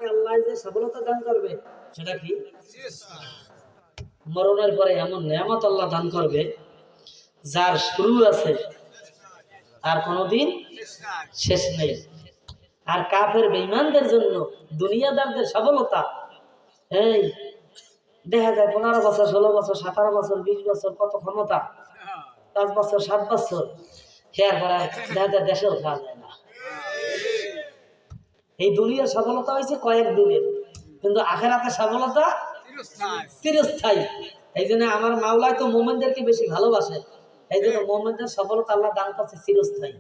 আপনাকে আল্লাহ যে সফলতা দান করবে সেটা কি? মরণের পরে এমন নেয়ামত আল্লাহ দান করবে যার শুরু আছে আর কোনোদিন শেষ নেই। আর কাফের বেঈমানদের জন্য দুনিয়াদারদের সফলতা এই দেখা যায় 15 বছর 16 বছর 17 বছর 20 বছর কত ক্ষমতা, 5 বছর 7 বছর হেয়ার পরে দেখা যায় দেশেও খাওয়া যায় না। এই দুনিয়ার সফলতা হয়েছে কয়েক দিনের, কিন্তু আখেরাতের সফলতা চিরস্থায়ী। এই জন্য আমার মাওলায় তো মোমেনদেরকে বেশি ভালোবাসে, এই জন্য মোমেনদের সফলতা আল্লাহ দান করছে চিরস্থায়ী।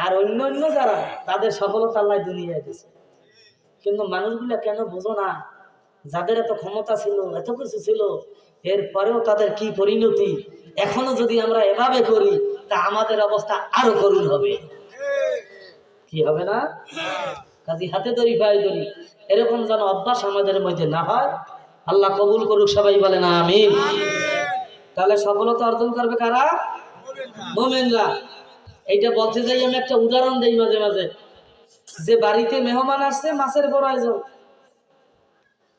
আর অন্য অন্য যারা তাদের সফলতা আল্লাহ দুনিয়ায় দিয়েছে। কিন্তু মানুষগুলা কেন বোঝো না, যাদের এত ক্ষমতা ছিল এত কিছু ছিল এরপরেও তাদের কি পরিণতি। এখনো যদি আমরা এভাবে করি তা আমাদের অবস্থা আরো করুণ হবে, কি হবে না? কাজী হাতে ধরি পায়ে ধরি এরকম যেন অভ্যাস আমাদের মধ্যে না হয়। আল্লাহ কবুল করুক, সবাই বলে না আমিন। তাহলে সফলতা অর্জন করবে কারা? মুমিনরা। এইটা বলতে যাই আমি একটা উদাহরণ দেই মাঝে মাঝে, যে বাড়িতে মেহমান আসছে মাছের বড় আয়োজন,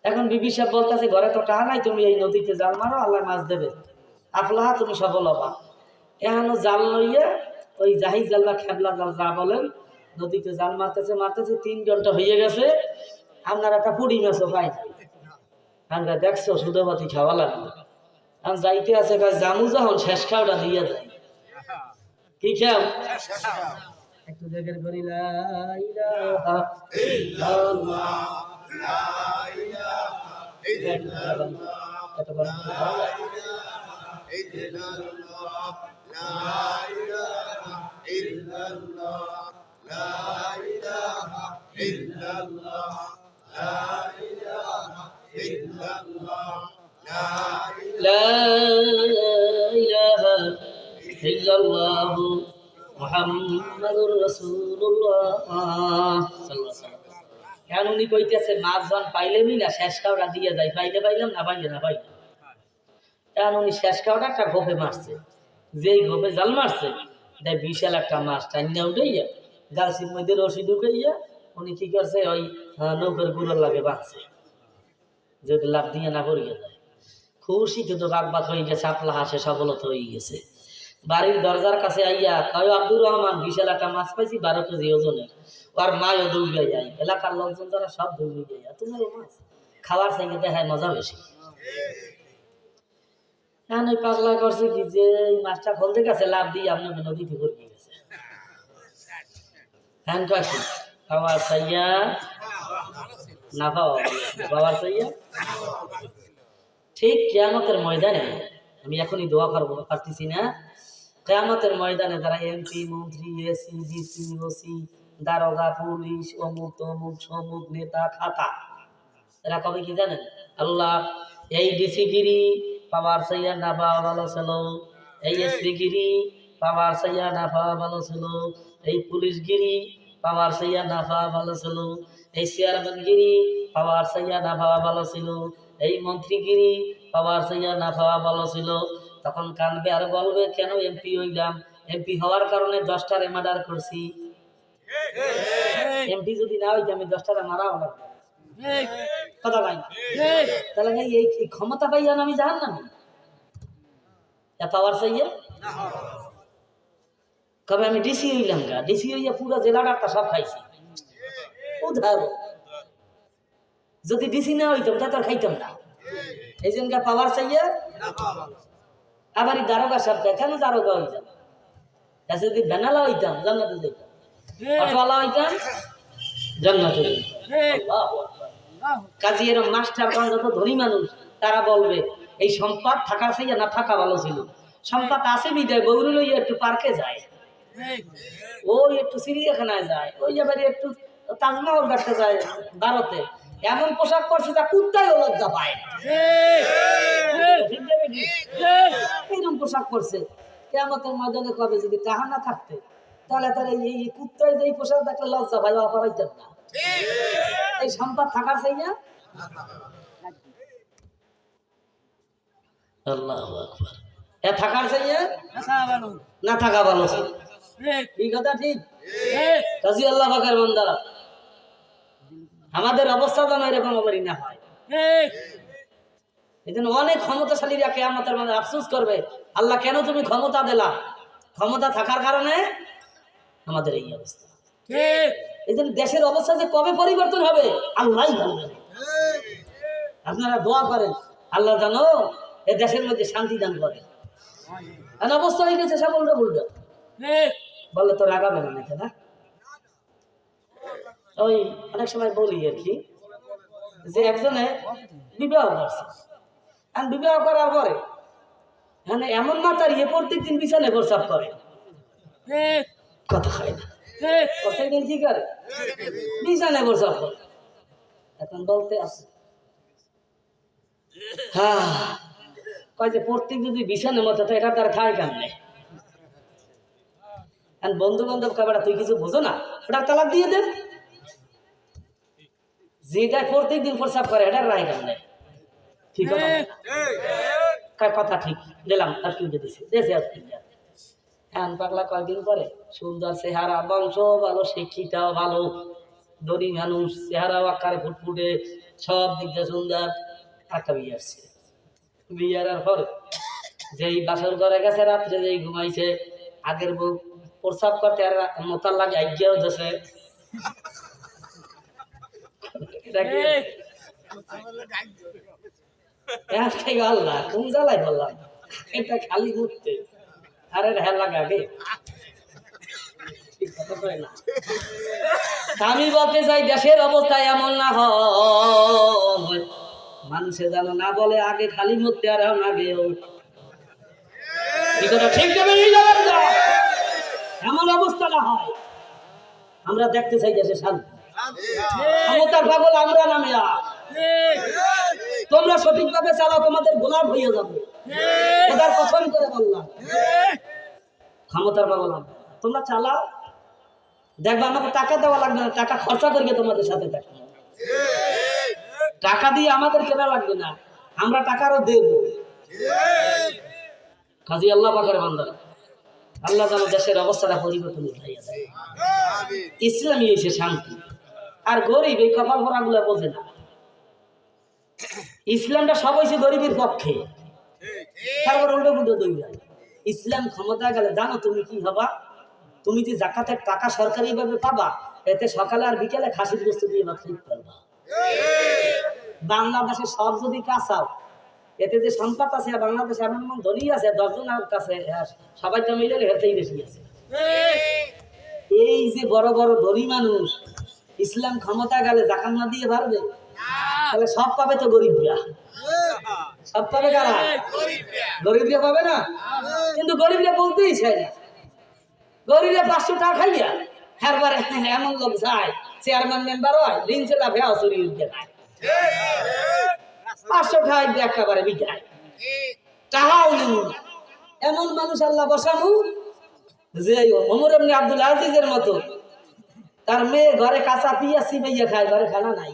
এখন বিবি সাহেব বলতেছে ঘরে তো টাকা নাই, তুমি এই নদীতে জাল মারো আল্লাহ মাছ দেবে, আফলাহা তুমি সফল হবা। এখনো জাল লইয়ে ওই জাহিজ জাল বা খেবলা জাল যা বলেন নদীতে জাল মারতেছে মারতেছে 3 ঘন্টা হয়ে গেছে, আপনার একটা পুড়ি মাছও পাই নাই। আমরা দেখছো সুদবাতি খাওয়া লাগলো, আর যাইতে আছে জামু যখন শেষ খাওয়াটা দিয়ে যায়, কি খাও একটু দেখের করি লা ইলাহা ইল্লাল্লাহ লা ইলাহা ইল্লাল্লাহ, কত বড় লা ইলাহা ইল্লাল্লাহ লা ইলাহা ইল্লাল্লাহ লা ইলাহা ইল্লাল্লাহ লা ইলাহা ইল্লাল্লাহ লা ইলাহা ইল্লাল্লাহ মুহাম্মাদুর রাসূলুল্লাহ সাল্লাল্লাহু আলাইহি ওয়াসাল্লাম। কেন উনি কইতেছে মাছ জন পাইলেই না শেষ খাওয়াটা দিয়ে যায়, পাইলে পাইলাম না পাইলে না পাইলাম। কেন উনি শেষ খাওয়াটা একটা গোপে মারছে, যেই গোপে জাল মারছে দেখ বিশাল একটা মাছ টাইনা উঠাইয়া গাছের মধ্যে রশি ঢুকাইয়া উনি কি করছে ওই নৌকার গুলোর লাগে বাঁধছে, যদি লাভ দিয়ে না পড়িয়ে যায়। খুশিতে তো বাক বাক হয়ে গেছে, আপলা হাসে সফলতা হয়ে গেছে। বাড়ির দরজার কাছে আইয়া কয় আব্দুর রহমান বিশাল একটা মাছ পাইছি 12 কেজি ওজনের, আর মায়ও দৌড়িয়ে যায়, এলাকার লোকজন যারা সব দৌড়িয়ে যায়, তোমার মাছ খাওয়ার চাইতে দেখায় মজা বেশি। হ্যাঁ ওই পাগলা করছে কি যে এই মাছটা বলতে গেছে লাভ দিয়ে আপনাকে নদীতে পড়ে গেছে। হ্যাঁ কাকি খাওয়ার চাইয়া না খাওয়া বাবার চাইয়া। ঠিক কিয়ামতের ময়দানে আমি এখনই দোয়া করবো পারতেছি না, কিয়ামতের ময়দানে যারা এমপি মন্ত্রী এসি ডিসি ওসি দারোগা পুলিশ অমুক তমুক সমুক নেতা খাতা, এরা কবে কি জানেন? আল্লাহ এই ডিসি গিরি পাওয়ার চাইয়া না পাওয়া ভালো ছিল, এই এসপি গিরি পাওয়ার চাইয়া না পাওয়া ভালো ছিল, এই পুলিশ গিরি পাওয়ার চাইয়া না পাওয়া ভালো ছিল, এই চেয়ারম্যান গিরি পাওয়ার চাইয়া না পাওয়া ভালো ছিল, এই মন্ত্রীগিরি পাওয়ার চাইয়া না পাওয়া ভালো ছিল। তখন কানবে আর বলবে কেন এমপি হইলাম, এমপি হওয়ার কারণে 10টারে মার্ডার করছি, এমপি যদি না হইতে আমি 10টারে মারাও লাগবে, কথা পাই না। তাহলে এই ক্ষমতা পাইয়া আমি জাহান না পাওয়ার চাইয়া কবে আমি ডিসি হইলাম গা, ডিসি হইয়া পুরো জেলাটা সব খাইছি। উদাহরণ যদি ডিসি না হইতাম তা তো আর খাইতাম না, এই জন্য পাওয়ার চাইয়া। আবার এই দারোগা সাহেব কেন দারোগা হইতাম, যদি বেনালা হইতাম জান্নাতে যাইতাম, অটোওয়ালা হইতাম জান্নাতে যাইতাম। কাজী এরকম মাস্টার যত ধনী মানুষ তারা বলবে এই সম্পদ থাকার চাইয়া না থাকা ভালো ছিল। সম্পদ আছে বিদায় বউরে লইয়া একটু পার্কে যায়, ওই একটু চিড়িয়াখানায় যায়, ওই এবারে একটু তাজমহল দেখতে যায় ভারতে, এমন পোশাক পরছে যা কুত্তায় লজ্জা পায়, এইরকম পোশাক পরছে। কিয়ামতের ময়দানে কবে যদি টাকা না থাকতে তাহলে তার এই কুত্তায় যে পোশাক দেখলে লজ্জা পাই অপরাইতেন না। এই সম্পদ থাকার চাই না, আল্লাহু আকবার, এ থাকার চাই না থাকা ভালো ছিল। এই কথা ঠিক। কাজী আল্লাহ পাকের বান্দারা আমাদের অবস্থা যেন এরকম অবরি না হয়। এই জন্য অনেক ক্ষমতাশালীরা কিয়ামতের মাঠে আফসোস করবে, আল্লাহ কেন তুমি ক্ষমতা দিলা? ক্ষমতা থাকার কারণে আমাদের এই অবস্থা। এই জন্য দেশের অবস্থা যে কবে পরিবর্তন হবে আল্লাহই জানেন। আপনারা দোয়া করেন আল্লাহ জানো এই দেশের মধ্যে শান্তি দান করে। আর অবস্থা হয়ে গেছে সব উল্টো উল্টো। বললে তো রাগাবে না নাকি? না, ওই অনেক সময় বলি আর কি, যে একজনে বিবাহ করছে, আর বিবাহ করার পরে মানে এমন মাতার ইয়ে প্রত্যেক দিন বিছানে প্রস্রাব করে, কথা খায় না, প্রত্যেক দিন কি করে বিছানে প্রস্রাব করে। এখন বলতে আছে হ্যাঁ কয় যে প্রত্যেক যদি বিছানের মতো তো এটা তার খায় কেমনে? বন্ধু বান্ধব কাবাটা তুই কিছু বোঝো না, ওটা তালাক দিয়ে দেন। যেটা প্রত্যেক দিন প্রস্রাব করে এটার রায় কেমনে? ঠিক কথা ঠিক দিলাম, আর কি দিছে দেশে এখন পাগলা কয়েকদিন পরে সুন্দর চেহারা, বংশ ভালো, শিক্ষিতাও ভালো, ধনী মানুষ, চেহারা আকারে ফুটফুটে, সব দিক দিয়ে সুন্দর। একটা বিয়ে আসছে, বিয়ের পরে যেই বাসর ঘরে গেছে রাত্রে যেই ঘুমাইছে, আগের বউ প্রস্রাব করতে আর মোতার লাগে আজ্ঞাও দেশে। আল্লাহ কোন জ্বালাই বললাম, এটা খালি ঘুরতে আর এটা হেলা লাগে। আমি বলতে চাই দেশের অবস্থা এমন না হয় মানুষে যেন না বলে আগে খালি মরতে আর আগে ঠিক এমন অবস্থা না হয়। আমরা দেখতে চাই দেশে শান্তি, ক্ষমতার পাগল আমরা নামে। তোমরা সঠিকভাবে চালাও, তোমাদের গোলাম হয়ে যাবে। এটার কসম করে বললাম, ক্ষমতার পাগল তোমরা চালাও, দেখবে আমাকে টাকা দেওয়া লাগবে না, টাকা খরচা করিয়ে তোমাদের সাথে থাকবে। টাকা দিয়ে আমাদের কেনা লাগবে না, আমরা টাকারও দেব। কাজী আল্লাহ পাকের বান্দারা, আল্লাহ যেন দেশের অবস্থাটা পরিবর্তন উঠাইয়া দেয়। ইসলামী হয়েছে শান্তি, আর গরিব এই কপাল ভরা গুলা বোঝে না। ইসলামটা সব হয়েছে গরিবের পক্ষে, তারপর উল্টো উল্টো দৌড়। ইসলাম ক্ষমতা গেলে জানো তুমি কি হবা? তুমি যে জাকাতের টাকা সরকারি ভাবে পাবা, এতে সকালে আর বিকেলে খাসির গোস্ত দিয়ে ভাত খেতে পারবা। বাংলাদেশে সব যদি কাঁচাও, এতে যে সম্পদ আছে বাংলাদেশে এমন এমন ধনী আছে 10 জনের কাছে, সবাই তো মিলে হেঁটেই বেশি আছে। এই যে বড় বড় ধনী মানুষ, ইসলাম ক্ষমতা গেলে জাকাত না দিয়ে পারবে? তাহলে সব পাবে তো গরিবরা, সব পাবে কারা? গরিবরা পাবে না। কিন্তু গরিবরা বলতেই চায় না। গরিবরা 500 টাকা খাইয়া একবারে এমন লোক যায়, চেয়ারম্যান মেম্বার হয়, রিঞ্চে লাভে চুরি উঠে খায়, 500 টাকা একেবারে বিঘায় টাকাও নেব। এমন মানুষ আল্লাহ বসানো যে ওমর ইবনে আব্দুল আজিজের মতো, তার মেয়ে ঘরে কাঁচা পিয়া সিমাইয়া খায়, ঘরে খানা নাই।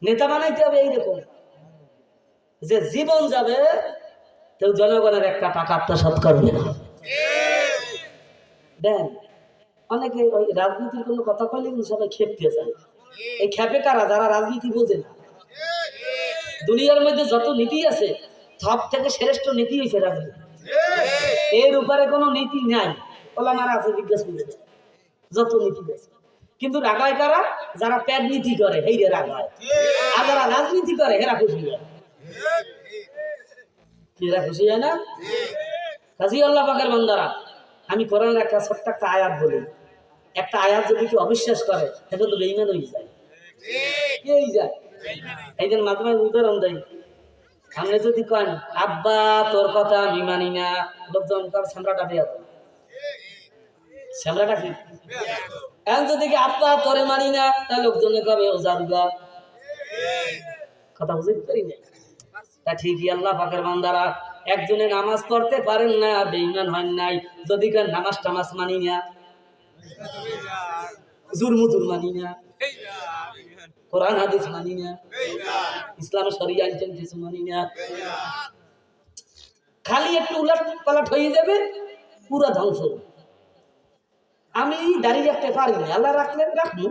নেতা বানাইতে হবে এইরকম যে জীবন যাবে কেউ জনগণের একটা টাকা আত্মসাৎ করবে না। দেন অনেকে ওই রাজনীতির কোনো কথা বললে সবাই খেপতে যায়। এই খেপে কারা? যারা রাজনীতি বোঝে না। দুনিয়ার মধ্যে যত নীতি আছে সব থেকে শ্রেষ্ঠ নীতি হয়েছে রাজনীতি। এর উপরে কোনো নীতি নাই, ওলামারা আছে জিজ্ঞেস করে যত নীতি আছে। কিন্তু রাগায় কারা? যারা প্যাড নীতি করে এই রে রাগায়, আর যারা রাজনীতি করে এরা খুশি হয়। এরা খুশি হয় না? কাজী আল্লাহ পাকের বান্দারা, আমি কোরআনের একটা ছোট্ট একটা আয়াত বলি। একটা আয়াত যদি কেউ অবিশ্বাস করে সেটা তো বেঈমান হয়ে যায়। কি হয়ে যায়? এই জন্য মাঝে মাঝে উদাহরণ দেয়। সামনে যদি কন আব্বা তোর কথা আমি মানি না, লোকজন তার সামরাটা দেওয়া, সামরাটা কি এখন যদি আব্বা তোরে মানি না, তাহলে লোকজনে কবে ও জারুগা। কথা বুঝতে পারি না। তা ঠিকই আল্লাহ পাকের বান্দারা, একজনে নামাজ পড়তে পারেন না, বেঈমান হন নাই। যদি কেন নামাজ টামাজ মানি না, জুরমুতুর মানি না, কোরআন হাদিস মানি না, ইসলামের শরিয়া আইন কিছু মানি না, খালি একটু উলট পালট হয়ে যাবে, পুরো ধ্বংস। আমি দাঁড়িয়ে রাখতে পারি না, আল্লাহ রাখলেন রাখবো,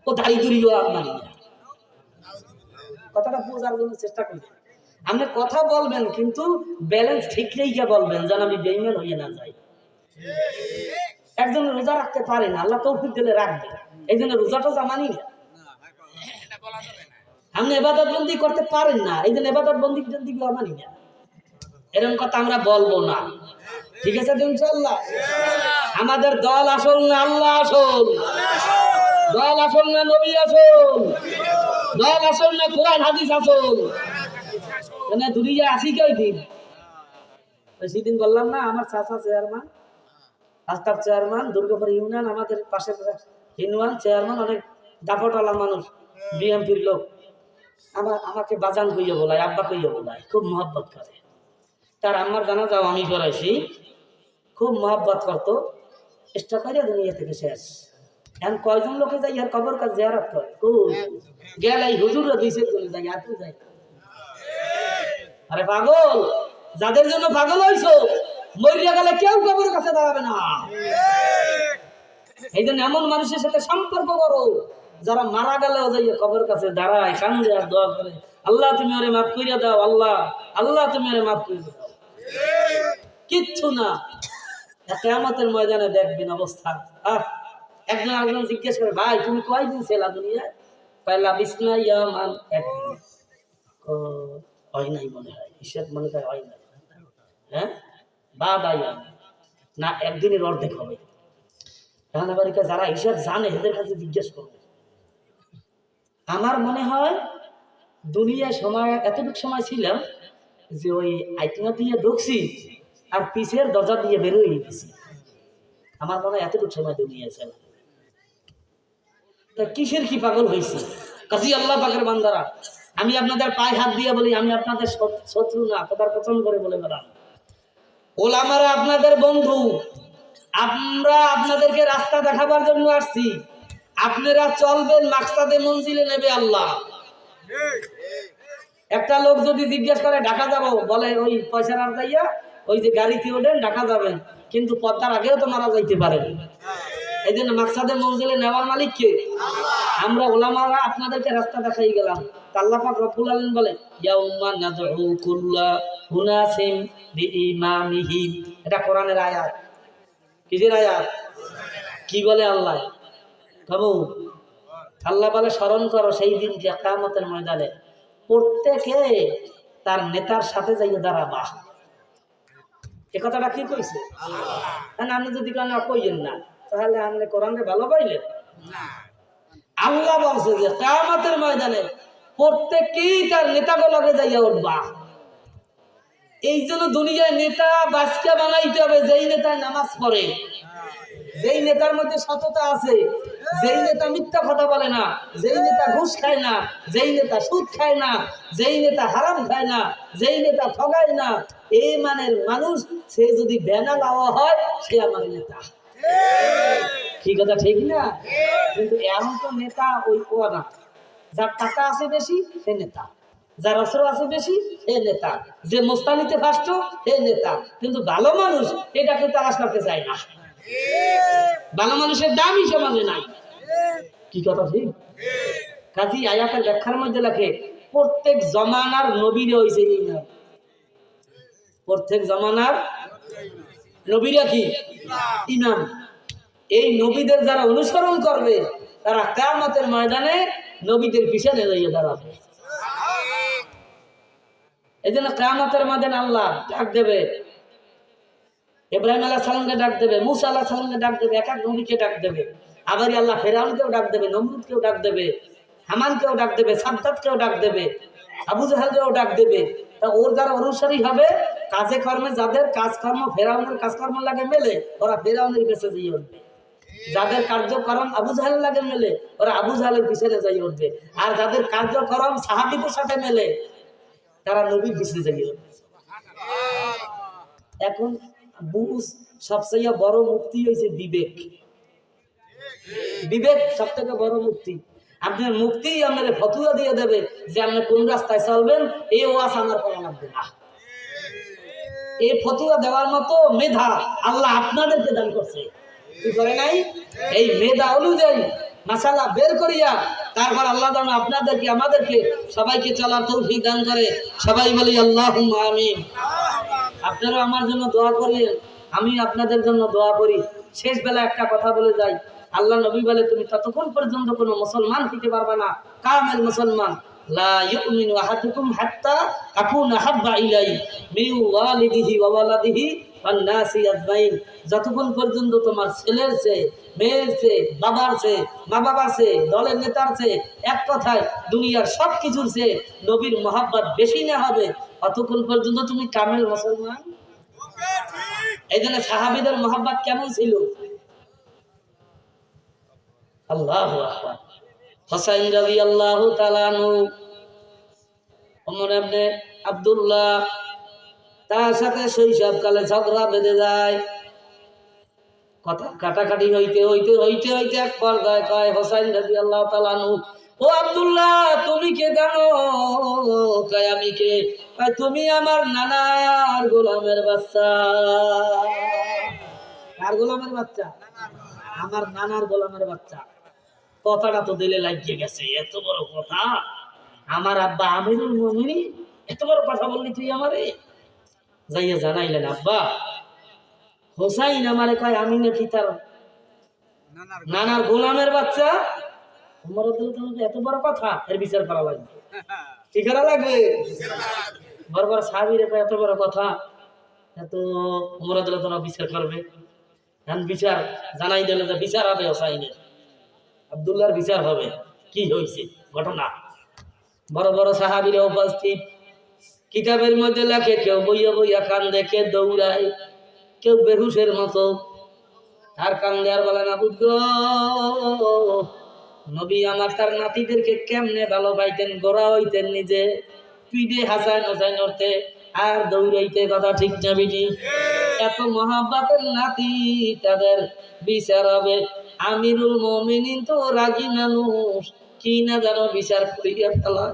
ও দাড়ি দুড়িও আর মানি না। কথাটা বোঝার জন্য চেষ্টা করি। আপনি কথা বলবেন কিন্তু ব্যালেন্স ঠিক রেখে বলবেন, যেন আমি বেইমান হয়ে না যাই। একজন রোজা রাখতে পারে না, আল্লাহ তৌফিক দিলে রাখবে, এই জন্য রোজাটা জামানি না। আপনি ইবাদত বন্দি করতে পারেন না, এই জন্য ইবাদত বন্দি মানি না, এরকম কথা আমরা বলবো না। ঠিক আছে তো ইনশাআল্লাহ? আমাদের দল আসল না আল্লাহ আসল? দল আসল না নবী আসল? দল আসল না কোরআন হাদিস আসল? মানে দুনিয়া আসি কই দিন? সেদিন বললাম না, আমার চাচা চেয়ারম্যান, আস্তাব চেয়ারম্যান, দুর্গাপুর ইউনিয়ন, আমাদের পাশে ইউনিয়ন চেয়ারম্যান, অনেক দাপটওয়ালা মানুষ, বিএমপির লোক। আমাকে বাজান কইয়া বলায়, আব্বা কইয়া বলায়, খুব মহব্বত করে। তার আম্মার জানাজাও আমি করাইছি, খুব মহব্বত করতো। চেষ্টা করে দুনিয়া থেকে শেষ। এখন কয়জন লোকে যাই আর কবর কাজ জিয়ারত করে, গেল এই হুজুররা দিছে চলে যায়, আর তুই যাই। আরে পাগল, যাদের জন্য পাগল হইছো, মরিয়া গেলে কেউ কবর কাছে দাঁড়াবে না। এই জন্য এমন মানুষের সাথে সম্পর্ক করো যারা মারা গেলেও যাই কবর কাছে দাঁড়ায়, কান্দে আর দোয়া করে, আল্লাহ তুমি ওরে মাফ করিয়া দাও, আল্লাহ আল্লাহ তুমি ওরে মাফ করিয়া দাও। কিচ্ছু না, কিয়ামতের ময়দানে দেখবেন অবস্থা। একজন আরেকজন জিজ্ঞেস করে, ভাই তুমি কয়দিন ছিলা দুনিয়ায়? পয়লা বিসনা ইয়ামান, একদিন। হয় নাই মনে হয়, হিসেব মনে হয় হয় নাই। হ্যাঁ, বাদ আয়াম না, একদিনের অর্ধেক হবে। এখন আবার যারা হিসাব জানে এদের কাছে জিজ্ঞেস করবে। আমার মনে হয় দুনিয়ায় সময় এতটুকু সময় ছিলাম যে ওই আইটিনা দিয়ে ঢুকছি আর পিছের দরজা দিয়ে বেরোয় গেছি। আমার মনে হয় এতটুকু সময় দুনিয়া ছিল। তা কিসের কি পাগল হয়েছি? কাজী আল্লাহ পাকের বান্দারা, আমি আপনাদের পায়ে হাত দিয়ে বলি, আমি আপনাদের শত্রু না, কথার পছন্দ করে বলে বেড়ান। ওলামারা আপনাদের বন্ধু, আমরা আপনাদেরকে রাস্তা দেখাবার জন্য আসছি। আপনারা চলবেন, মাকসাদে মঞ্জিলে নেবে আল্লাহ। একটা লোক যদি জিজ্ঞেস করে ঢাকা যাবো, বলে ওই পয়সা না যাইয়া ওই যে গাড়িতে ওঠেন ঢাকা যাবেন, কিন্তু পদ্মার আগেও তো মারা যাইতে পারেন। এই জন্য মাকসাদে মঞ্জিলে নেওয়ার মালিক কে? আমরা ওলামারা আপনাদেরকে রাস্তা দেখাই গেলাম। আল্লাহ পাক রব্বুল আলামিন বলে, ইয়াউমা নাদউ কুল্লা উনাসিন বিইমামিহিম। এটা কোরআনের আয়াত। কিসের আয়াত? কি বলে আল্লাহ? বাবু, আল্লাহ বলে স্মরণ করো সেই দিন যে কিয়ামতের ময়দানে প্রত্যেকে তার নেতার সাথে যাইয়ে দাঁড়াবা। এ কথাটা কি কইছে? আপনি যদি কেন কইলেন না, তাহলে আপনি কোরআনে ভালো পাইলেন না। আল্লাহ বলছে যে কিয়ামতের ময়দানে প্রত্যেকেই তার নেতাগুলোকে যাইয়া উঠবা। এই জন্য দুনিয়ায় নেতা বাসকা বানাইতে হবে যেই নেতায় নামাজ পড়ে, যেই নেতার মধ্যে সততা আছে, যেই নেতা মিথ্যা কথা বলে না, যেই নেতা ঘুষ খায় না, যেই নেতা সুদ খায় না, যেই নেতা হারাম খায় না, যেই নেতা ঠগায় না, এই মানের মানুষ সে যদি ব্যানা লাওয়া হয় সে আমার নেতা। কি কথা ঠিক না? কিন্তু এমন তো নেতা ওই না, যার টাকা আছে বেশি সে নেতা, যার অস্ত্র আছে বেশি সে নেতা, যে মোস্তানিতে ফাস্ট সে নেতা। কিন্তু ভালো মানুষ এটাকে তালাশ করতে চায় না। ভালো মানুষের দামই সমাজে নাই। কি কথা ঠিক? কাজী আয়াতের ব্যাখ্যার মধ্যে লেখে, প্রত্যেক জমানার নবীরে হইছে ইমাম। প্রত্যেক জমানার নবীরা কি? ইমাম। এই নবীদের যারা অনুসরণ করবে তারা কিয়ামতের ময়দানে নবীদের পিছনে যাইয়ে দাঁড়াবে। এই জন্য কিয়ামতের ময়দানে আল্লাহ ডাক দেবে, ইব্রাহিম আলাইহিস সালামকে ডাক দেবে, মুসা আলাইহিস সালামকে ডাক দেবে, এক এক নবীকে ডাক দেবে। আবার আল্লাহ ফেরাউনকেও ডাক দেবে, নমরুদকেও ডাক দেবে, হামানকেও ডাক দেবে, সাদ্দাতকেও ডাক দেবে, আবু জাহেলকেও ডাক দেবে। তা ওর যারা অনুসারী হবে, কাজে কর্মে যাদের কাজকর্ম ফেরাউনের কাজকর্ম লাগে মেলে, ওরা ফেরাউনের কাছে যাই উঠবে। যাদের কার্যক্রম আবু জাহেল লাগে মেলে, ওরা আবু জাহেলের পিছনে যাই উঠবে। আর যাদের কার্যক্রম সাহাবীদের সাথে মেলে, তারা নবীর পিছনে যাই উঠবে। এখন বুঝ সবচেয়ে বড় মুক্তি হয়েছে বিবেক। বিবেক সব থেকে বড় মুক্তি। আপনার মুক্তি আপনার ফতুয়া দিয়ে দেবে যে আপনি কোন রাস্তায় চলবেন, এই ওয়াজ আমার করা লাগবে না। এই ফতুয়া দেওয়ার মতো মেধা আল্লাহ আপনাদেরকে দান করছে, কি করে নাই? এই মেধা অনুযায়ী মাসালা বের করিয়া তারপর আল্লাহ যেন আপনাদেরকে আমাদেরকে সবাইকে চলার তৌফিক দান করে। সবাই বলি আল্লাহুম্মা আমিন। আপনারা আমার জন্য দোয়া করিয়েন, আমি আপনাদের জন্য দোয়া করি। শেষ বেলা একটা কথা বলে যাই, আল্লাহ নবী বলে তুমি ততক্ষণ পর্যন্ত কোনো মুসলমান হতে পারবে না, কামেল মুসলমান, লা ইউমিনু আহাদুকুম হাত্তা আকুনা হাব্বা ইলাই মিন ওয়ালিদিহি ওয়া ওয়ালাদিহি ওয়ান নাসি আজমাইন। যতক্ষণ পর্যন্ত তোমার ছেলের চেয়ে, মেয়ের চেয়ে, বাবার চেয়ে, মা বাবার চেয়ে, দলের নেতার চেয়ে, এক কথায় দুনিয়ার সব কিছুর চেয়ে নবীর মহাব্বত বেশি না হবে, অতক্ষণ পর্যন্ত তুমি কামেল মুসলমান। এই জন্য সাহাবীদের মহাব্বত কেমন ছিল? আল্লাহু আকবার। হুসাইন রাদিয়াল্লাহু তাআলা আনহু, ওমর ইবনে আব্দুল্লাহ, তার সাথে শৈশবকালে ঝগড়া বেঁধে যায়, কথা কাটাকাটি হইতে হইতে হইতে হইতে এক পর্যায়ে কয় হুসাইন রাদিয়াল্লাহু তাআলা আনহু, ও আব্দুল্লাহ তুমি কে জানো? কয় আমি কে? কয় তুমি আমার নানার গোলামের বাচ্চা। কার গোলামের বাচ্চা? আমার নানার গোলামের বাচ্চা। কথাটা তো দিলে লাগিয়ে গেছে, এত বড় কথা! আমার আব্বা আমিরুল মুমিনিন এত বড় কথা বললি তুই আমারে? যাইয়া জানাইলেন আব্বা হুসাইন আমারে কয় আমি নাকি তার নানার গোলামের বাচ্চা। উমর রাদিয়াল্লাহু এত বড় কথা, এর বিচার করা লাগবে। কি করা লাগবে? বারবার সাহাবীরা কয় এত বড় কথা, এত উমর রাদিয়াল্লাহু বিচার করবে। এখন বিচার জানাই দিলে যে বিচার হবে হুসাইনের, আব্দুল্লাহর বিচার হবে। কি হয়েছে ঘটনা? বড় বড় সাহাবীরা উপস্থিত, কিতাবের মধ্যে লেখে কেউ বইয়া বইয়া কান্দে, কেউ দৌড়ায়, কেউ বেহুশের মতো। আর কান্দে আর বলে না বুঝ নবী আমার তার নাতিদেরকে কেমনে ভালো পাইতেন, গোড়া হইতেন নিজে, পিঠে হাসান হাসান করতে আর দৌড়াইতে, কথা ঠিক না বেটি? এত মহাব্বতের নাতি, তাদের বিচার হবে। আমিরুল মুমিনিন তো রাগী মানুষ, কি না জানো বিচার করিয়া ফেলা।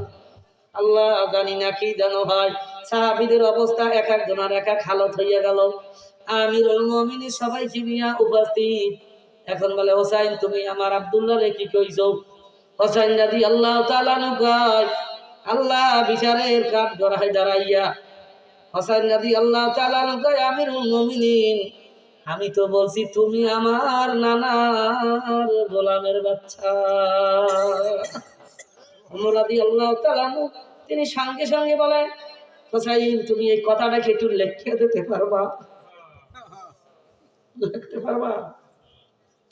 আল্লাহ জানি না কি জানো হয়। সাহাবীদের অবস্থা এক একজনের এক এক হালত হইয়া গেল। আমিরুল মুমিনিন সবাইকে নিয়ে উপস্থিত। এখন বলে হোসাইন তুমি আমার আব্দুল্লাহ রে কি কইছো? হোসাইন রাদিয়াল্লাহু তাআলা আনহু কয় আল্লাহ বিচারের কাঠ গড়ায় দাঁড়াইয়া। হোসাইন রাদিয়াল্লাহু তাআলা আনহু কয় আমিরুল মুমিনিন আমি তো বলছি তুমি আমার নানার গোলামের বাচ্চা। ওমর রাদিয়াল্লাহু তাআলা আনহু তিনি সঙ্গে সঙ্গে বলে হোসাইন তুমি এই কথাটাকে একটু লিখে দিতে পারবা? লিখতে পারবা?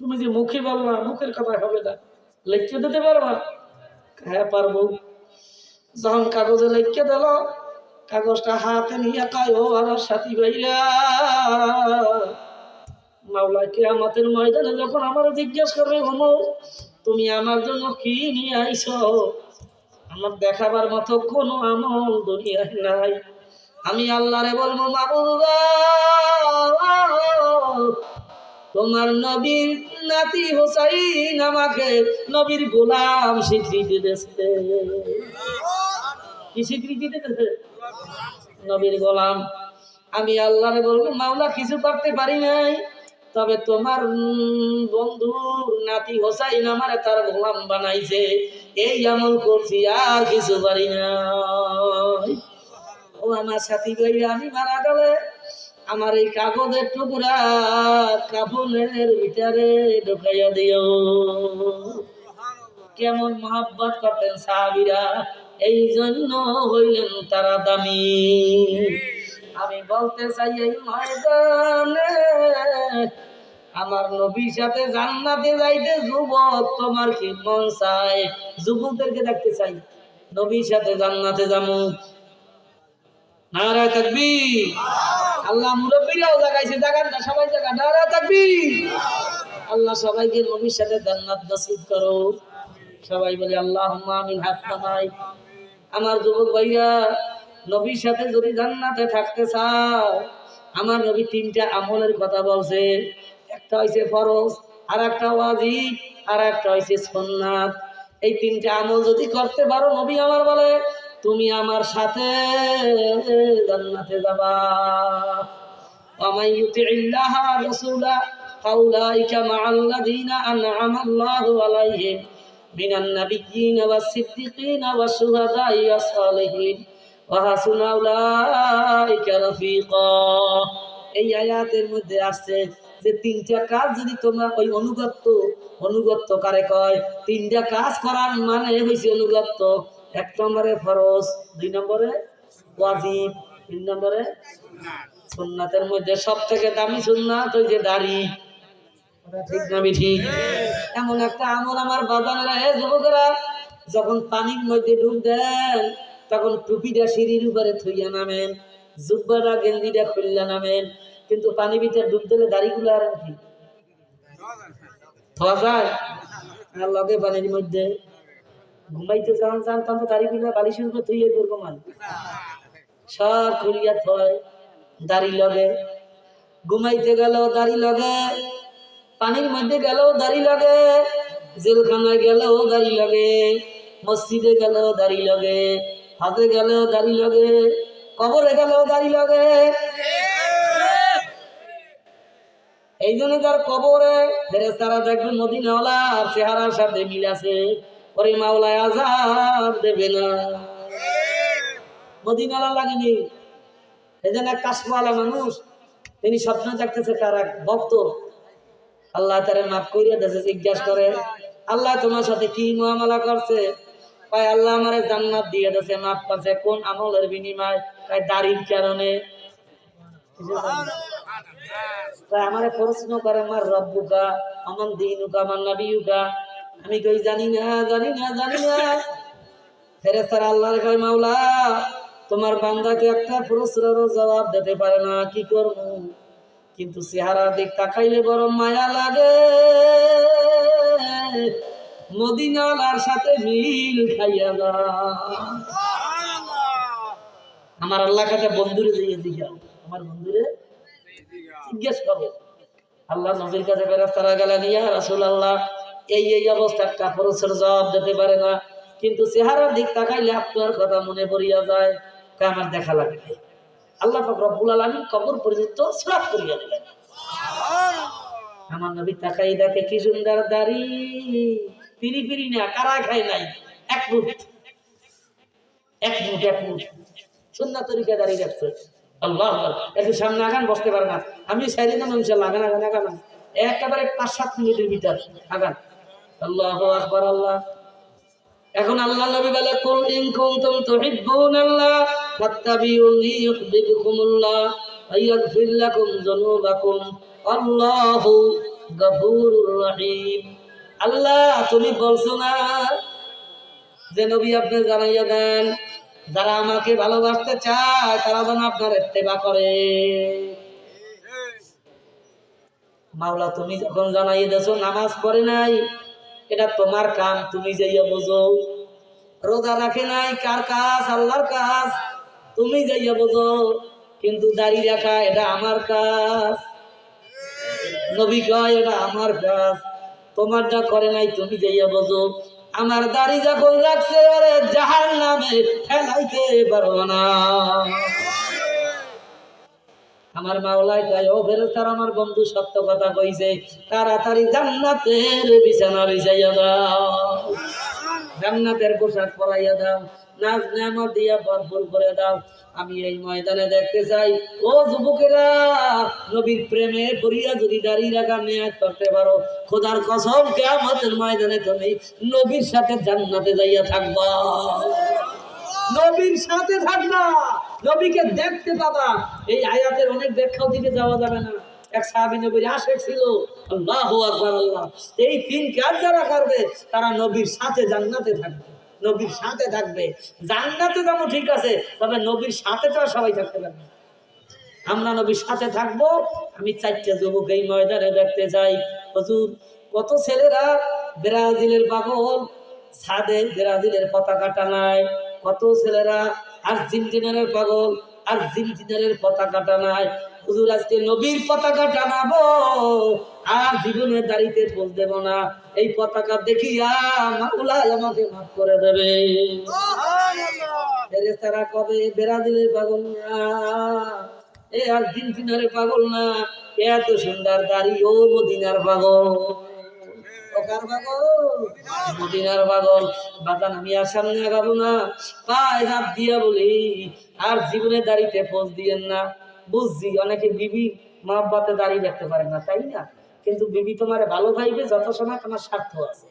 তুমি যে মুখে বললা, মুখের কথা হবে না, লিখে দিতে পারবা? হ্যাঁ পারবো। যখন কাগজে লিখে দিল, কাগজটা হাতে নিয়ে কয় ও আমার সাথী ভাইরা, মাওলা কিয়ামতের ময়দানে যখন আমার জিজ্ঞেস করবে ওমর তুমি আমার জন্য কি নিয়ে আইছো, আমার দেখাবার মতো কোনো আমল দুনিয়ায় নাই। আমি আল্লাহরে বলবো মাবুদ তোমার নবীর নাতি হোসাইন আমাকে নবীর গোলাম স্বীকৃতি দিয়েছে। কি স্বীকৃতি দিতেছে? নবীর গোলাম। আমি আল্লাহরে বলবো মাওলা কিছু করতে পারি নাই, তবে তোমার বন্ধুর নাতি হোসাইন আমারে তার গোলাম বানাইছে, এই আমল করছি, আর কিছু পারি না। ও আমার সাথী ভাইরা আমি মারা গেলে আমার এই কাগজের টুকরা কাফনের ভিতরে ঢুকাইয়া দিও। কেমন মহব্বত করতেন সাহাবীরা, এই জন্য হইলেন তারা দামি। আমি বলতে চাই এই ময়দানে আমার নবীর সাথে জান্নাতে যাইতে যুবক তোমার কি মন চায়? যুবকদেরকে দেখতে চাই নবীর সাথে জান্নাতে যাবো। নারায়ে তাকবীর। আল্লাহ মুরব্বিরাও জাগাইছে, জাগান না সবাই জাগা, নারায়ে তাকবীর। আল্লাহ সবাইকে নবীর সাথে জান্নাত নসিব করো। সবাই বলে আল্লাহুম্মা আমিন। হাত নামাই। আমার যুবক ভাইরা নবীর সাথে যদি জান্নাতে থাকতে চাও, আমার নবী তিনটা আমলের কথা বলছে। একটা হইছে ফরজ, আর একটা ওয়াজিব, আর একটা হইছে সুন্নাত। এই তিনটা আমল যদি করতে পারো নবী আমার বলে তুমি আমার সাথে জান্নাতে যাবা। ওয়া মান ইউতিইল্লাহ ওয়া রাসূলা ফাউলাইকা মাআল্লাযীনা আন'আমাল্লাহু আলাইহিম মিনান নাবিয়্যিনা ওয়াস-সিদ্দীকিনা ওয়াশ-শুহাদা'i ওয়াস-সালিহিন ওয়া হাসুনা উলাইকা রাফীকা। এই আয়াতের মধ্যে আছে যে তিনটা কাজ যদি তোমরা ওই অনুগত্য কারে কয়, তিনটা কাজ করার মানে হইছে অনুগত্য। এক নম্বরে ফরজ, দুই নম্বরে ওয়াজিব, তিন নম্বরে সুন্নাতের মধ্যে সবথেকে দামি সুন্নাত ওই যে দাড়ি। ঠিক না ঠিক? এমন একটা আমল আমার বাজানেরা, যুবকেরা, যখন পানির মধ্যে ডুব দেন তখন টুপিটা সিঁড়ির উপরে থইয়া নামেন, জুব্বাটা গেঞ্জিটা খুললা নামেন, কিন্তু পানি ভিতরে ডুব দিলে দাড়িগুলো আর কি থোয়া যায় আর লগে পানির মধ্যে ঘুমাইতে যখন চান তখন দাড়িগুলো বালিশের উপর থইয়া করবো মান সব খুলিয়া থয়, দাড়ি লগে। ঘুমাইতে গেল দাড়ি লগে, পানির মধ্যে গেল দাড়ি লগে, জেলখানায় গেল দাড়ি লগে, মসজিদে গেল দাড়ি লগে, হাতে গেল দাড়ি লগে, কবরে গেল দাড়ি লগে। এই জন্য তার কবরে ফেরেশতারা দেখবে মদিনাওয়ালা আর চেহারার সাথে মিল আছে, ওরে মাওলায় আযাব দেবে না। মদিনাওয়ালা লাগেনি। এই জন্য এক কাশওয়ালা মানুষ, তিনি স্বপ্ন দেখতেছে তার এক ভক্ত আল্লাহ তারে মাফ করিয়া দিয়েছে। জিজ্ঞাসা করে, আল্লাহ তোমার সাথে কি মুআমালা করছে? কয়, আল্লাহ আমারে জান্নাত দিয়ে দিয়েছে, মাফ করছে। কোন আমলের বিনিময়? কয়, দাড়ির কারণে। আমারে প্রশ্ন করে, আমার রব্বুকা আমান দীনুকা আমান নবিয়ুকা। আমি কই জানি না। ফেরেশতারা আল্লাহর কয়, মাওলা তোমার বান্দাকে একটা প্রশ্নেরও জবাব দিতে পারে না, কি করব? কিন্তু চেহারার দিক তাকাইলে বড় মায়া লাগে, মদিনাওয়ালার সাথে মিল খাইয়া না। আমার আল্লাহ কাছে বন্ধুরে জিজ্ঞাসা, আমার বন্ধুরে জিজ্ঞেস করো। আল্লাহ নবীর কাছে ফেরেশতারা গেলেন, ইয়া রাসূলুল্লাহ, এই অবস্থা একটা প্রশ্নের জবাব দিতে পারে না, কিন্তু চেহারার দিক তাকাইলে আপনার কথা মনে পড়িয়া যায়, আমার দেখা লাগবে। আল্লাহ পাক রব্বুল আলামিন কবর পর্যন্ত সুরাত করিয়া দিলেন। আমার নবী তাকাই দেখে কি সুন্দর দাড়ি, পিরি না, কারা খায় নাই, এক মুঠ সুন্নাত তরিকা দাঁড়িয়ে রাখছে। আল্লাহ একটু সামনে আগান, বসতে পারে না। আমি সাইডে না ইনশাআল্লাহ, আগান একেবারে 5-7 মিনিটের ভিতর আগান। আল্লাহু আকবার। আল্লাহ এখন আল্লাহ নবী বলে, কুল ইন কুনতুম তুহিব্বুনাল্লাহ ফাত্তাবিউনি ইউহিব্বুকুমুল্লাহ ওয়া ইয়াগফির লাকুম যুনুবাকুম আল্লাহু গফুরুর রহিম। আল্লাহ তুমি বলছো না যে নবী আপনি জানাইয়া দেন, যারা আমাকে ভালোবাসতে চায় তারা যেন আপনার ইত্তেবা করে। মাওলা তুমি যখন জানাইয়া দেছো নামাজ পড়ে নাই, এটা তোমার কাম, তুমি যাইয়া বোঝো। রোজা রাখে নাই, কার কাজ? আল্লাহর কাজ, তুমি যাইয়া বোঝো। কিন্তু দাড়ি রাখা এটা আমার কাজ, নবী কয় এটা আমার কাজ, তোমারটা করে নাই, তুমি যাইয়া বোঝো। আমার দাড়ি যখন রাখছে, ওরে জাহান্নামে ফেলাইতে পারবো না। আমার মাওলাই কয়, ও ফেরেশতারা, আমার বন্ধু সত্য কথা কইছে, তাড়াতাড়ি জান্নাতের বিছানা বিছাইয়া দাও, জান্নাতের পোশাক পরাইয়া দাও, নাজ নেয়ামত দিয়া ভরপুর করে দাও। আমি এই ময়দানে দেখতে চাই, ও যুবকেরা, নবীর প্রেমে পড়িয়া যদি দাঁড়িয়ে রাখা নিয়াত করতে পারো, খোদার কসম কিয়ামতের ময়দানে তুমি নবীর সাথে জান্নাতে যাইয়া থাকবা, নবীর সাথে থাকবা, নবীকে দেখতে পাবা। এই আয়াতের অনেক ব্যাখ্যাও দিকে যাওয়া যাবে না। এক সাহাবী নবীর আশিক ছিল। আল্লাহু আকবার। আল্লাহ এই 3 কাজ যারা করবে তারা নবীর সাথে জান্নাতে থাকবে, নবীর সাথে থাকবে। জান্নাতে যাবো ঠিক আছে, তবে নবীর সাথে তো সবাই থাকতে পারবে। আমরা নবীর সাথে থাকবো। আমি 4টা যুবক এই ময়দানে দেখতে চাই। হুজুর, কত ছেলেরা ব্রাজিলের পাগল, ছাদে ব্রাজিলের পতাকা টানায়, কত ছেলেরা আর্জেন্টিনার পাগল, আর্জেন্টিনার পতাকা টানায়। হুজুর, আজকে নবীর পতাকা টানাবো, আর জীবনে দাড়িতে পোজ দেব না। এই পতাকা দেখিয়া মাওলা আমাকে মাফ করে দেবে। ফেরেশতারা কবে ব্রাজিলের পাগল না, এই আর্জেন্টিনার পাগল না, এত সুন্দর দাড়ি ও মদিনার পাগল, ওকার পাগল, মদিনার পাগল। বাজান আমি আর সামনে আগাবো না, পায়ে হাত দিয়া বলি আর জীবনে দাড়িতে পোজ দিয়েন না। বুঝছি অনেকে বিবি মহব্বতে দাঁড়িয়ে রাখতে পারে না, তাই না? কিন্তু বিবি তোমার ভালো ভাইবে যত সময় তোমার স্বার্থ আছে।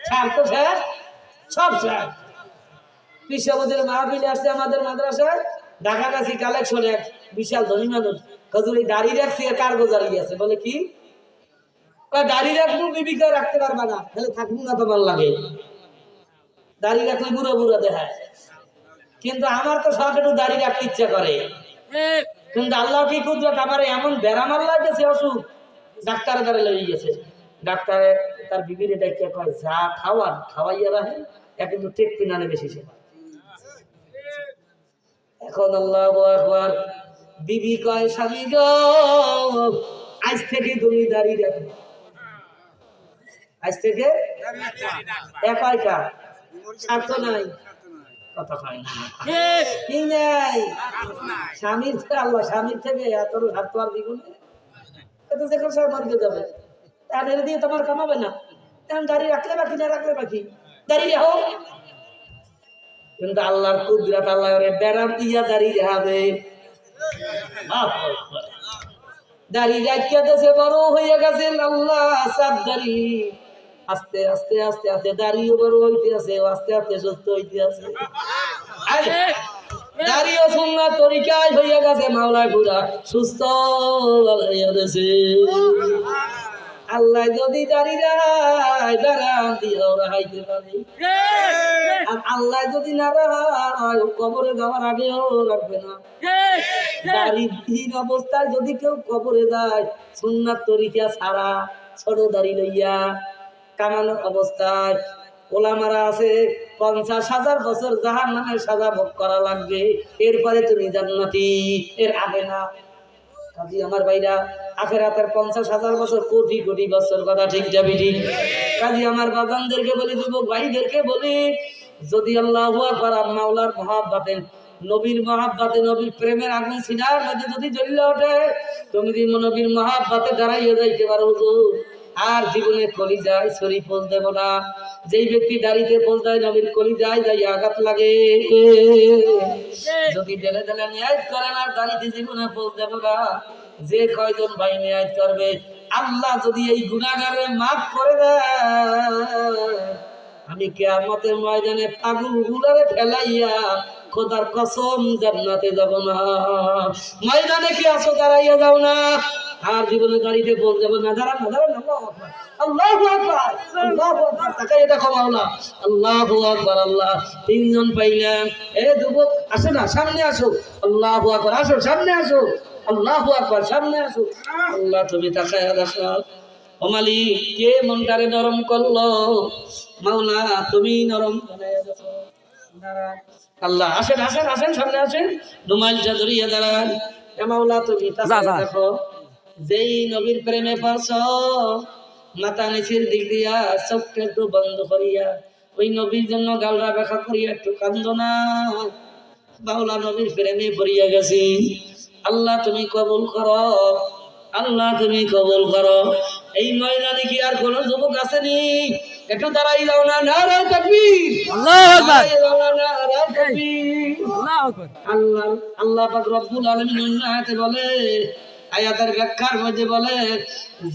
স্বার্থ শেষ, সব শেষ। কৃষ্ণবদের মাহফিলে আসছে আমাদের মাদ্রাসায়, ঢাকাগাছি কালেকশন এক বিশাল ধনী মানুষ, হুজুর এই দাঁড়িয়ে রাখছি আর কার গোজারি আছে, বলে কি দাঁড়িয়ে রাখবো, বিবিকে রাখতে পারবা না, তাহলে থাকবো না তোমার লাগে, দাঁড়িয়ে রাখলে বুড়ো বুড়ো দেখায়। কিন্তু আমার তো সব একটু দাঁড়িয়ে রাখতে ইচ্ছা করে, কিন্তু আল্লাহ কি কুদরত, আমার এমন ব্যারাম আল্লাহ গেছে অসুখ, ডাক্তারের দ্বারা লেগে গেছে। ডাক্তারে তার বিবির ডাক্তার কয় যা খাওয়ান খাওয়াইয়া রাখেন, কিন্তু টেক পিনানে বেশি সেবা। এখন আল্লাহু আকবার, বিবি কয় স্বামী গো আজ থেকে তুমি দাঁড়িয়ে রাখো, আজ থেকে একা একা, স্বার্থ নাই, কথা হয় না, কি নাই স্বামীর থেকে, আল্লাহ স্বামীর থেকে এত স্বার্থ আর দ্বিগুণ, এত যেখানে সব মরতে যাবে, তাদের দিয়ে তোমার কামাবে না, এখন দাঁড়িয়ে রাখলে বাকি না রাখলে বাকি, দাঁড়িয়ে রাখো। কিন্তু আল্লাহর কুদরত, আল্লাহ ব্যারাম দিয়া দাঁড়িয়ে রাখবে, দাঁড়িয়ে রাখিয়া দেশে বড় হয়ে গেছে আল্লাহ সাত দাঁড়ি, আস্তে আস্তে আস্তে আস্তে দাঁড়িয়ে বড় হইতে আছে, আস্তে আস্তে সুস্থ হইতে আছে, দাঁড়িয়ে সুন্নাত তরিকায় হইয়া গেছে, মাওলায় পুরা সুস্থ হইয়া গেছে। আল্লাহ যদি দাঁড়িয়ে ব্যারাম দিয়েও রাখাইতে পারে, আর আল্লাহ যদি না রাখায় কবরে যাওয়ার আগেও রাখবে না। দাড়িহীন অবস্থায় যদি কেউ কবরে যায়, সুন্নাত তরিকা ছাড়া ছোট দাড়ি লইয়া কামানোর অবস্থায়, ওলামারা আছে 50,000 বছর জাহান্নামের সাজা ভোগ করা লাগবে, এরপরে তুমি জান্নাতি, এর আগে না। কাজী আমার ভাইরা, আখিরাতের 50,000 বছর, কোটি কোটি বছর, কথা ঠিক যাবে ঠিক। কাজী আমার বাজানদেরকে বলি, যুবক ভাইদেরকে বলি, যদি আল্লাহু আকবার মাওলার মহব্বতে, নবীর মহব্বতে, নবীর প্রেমের আগুন সিনার মধ্যে যদি জ্বলে ওঠে, তুমি যদি নবীর মহব্বতে দাঁড়াইয়া যাইতে পারো হুজুর, আর জীবনে কলিজায় ছড়ি পোজ দেব না। যেই ব্যক্তি দাড়িতে পোজ দেয়, নবীর কলিজায় যাই আঘাত লাগে। যদি দেলে দেলে নিয়াত করেন আর দাড়িতে জীবনে পোজ দেব না, যে কয়জন ভাই নিয়াত করবে, আল্লাহ যদি এই গুনাহগারে মাফ করে দেয়, আমি কিয়ামতের ময়দানে পাগল গুলারে ফেলাইয়া খোদার কসম জান্নাতে যাব না। ময়দানে কি আসো, দাঁড়াইয়া যাও না, আর জীবনে দাঁড়িয়ে বল যাব না, দাঁড়ান না, দাঁড়ান না, আল্লাহু আকবার, আল্লাহু আকবার, তাকাইয়া দেখো মাওলা, আল্লাহু আকবার। আল্লাহ তিনজন পাইলাম, এ যুবক আসো না, সামনে আসো, আল্লাহু আকবার, আসো সামনে আসো, আল্লাহু আকবার, সামনে আসো। আল্লাহ তুমি তাকাইয়া দেখো, ও মালিক কে মনটারে নরম করলো, মাওলা তুমি নরম বানাইয়া দেখো। দাঁড়ান আল্লাহ, আসেন আসেন আসেন, সামনে আসেন, রুমালটা ধরিয়া দাঁড়ান। এ মাওলা তুমি তাকাইয়া দেখো, যেই নবীর প্রেমে পারছ, মাথা নিচের দিক দিয়া চোখটা একটু বন্ধ করিয়া ওই নবীর জন্য গালরা ব্যাখ্যা করিয়া একটু কান্দ না, মাওলা নবীর প্রেমে পড়িয়া গেছি। আল্লাহ তুমি কবুল করো, আল্লাহ তুমি কবুল করো। এই ময়দানে কি আর কোন যুবক আসেনি? একটু দাঁড়াই যাও না, নারে তাকবীর, আল্লাহু আকবার, নারে তাকবীর, আল্লাহু আকবার। আল্লাহ আল্লাহ পাক রব্বুল আলামিন আয়াতে বলে, আয়াতের ব্যাখ্যার মধ্যে বলে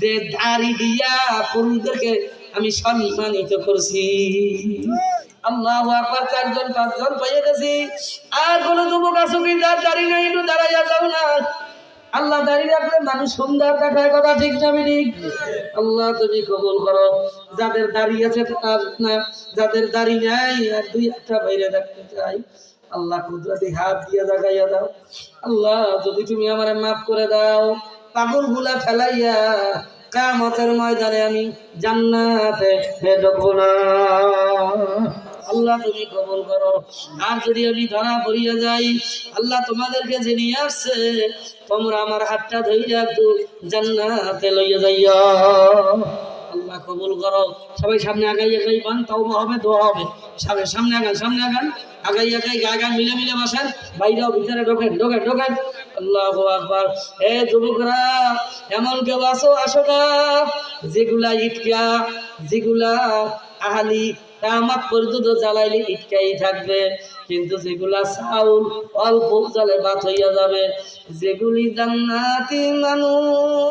যে দাড়ি দিয়া পুরুষদেরকে আমি সম্মানিত করছি। আল্লাহু আকবার, 4জন 5জন পেয়ে গেছি। আর কোন যুবক আছো কি যার দাড়ি নাই? একটু দাঁড়াইয়া যাও না। আল্লাহ দাঁড়িয়ে রাখলে মানুষ সুন্দর দেখায়, কথা ঠিক না ঠিক? আল্লাহ তুমি কবুল করো। যাদের দাঁড়িয়ে আছে না, যাদের দাড়ি নাই আর 2-1টা বাইরে দেখতে চাই, আল্লাহ কুদরতি হাত দিয়ে জাগাইয়া দাও। আল্লাহ যদি তুমি আমারে মাফ করে দাও, পাগল গুলা ফেলাইয়া কিয়ামতের ময়দানে আমি জান্নাতে ঢুকবো না। আল্লাহ তুমি কবুল করো। আর যদি আমি ধরা পড়িয়া যাই, আল্লাহ তোমাদেরকে যে নিয়ে আসছে, তোমরা আমার হাতটা ধইরা একটু জান্নাতে লইয়া যাইয়া। আল্লাহ কবুল করো। সবাই সামনে আগাই আগাই বান, তাওবা হবে, দোয়া হবে। সামনে আগান, সামনে আগান, আগাই আগাই গায়ে গায়ে মিলে মিলে বসেন, বাইরেও ভিতরে ঢোকেন ঢোকেন ঢোকেন। আল্লাহু আকবার। এ যুবকরা, এমন কেউ আসো না যেগুলা ইটকা, যেগুলা আহালি কিয়ামত পর্যন্ত জ্বালাইলে ইটকাই থাকবে, কিন্তু যেগুলা চাউল অল্প জ্বালে ভাত হইয়া যাবে, যেগুলি জান্নাতি মানুষ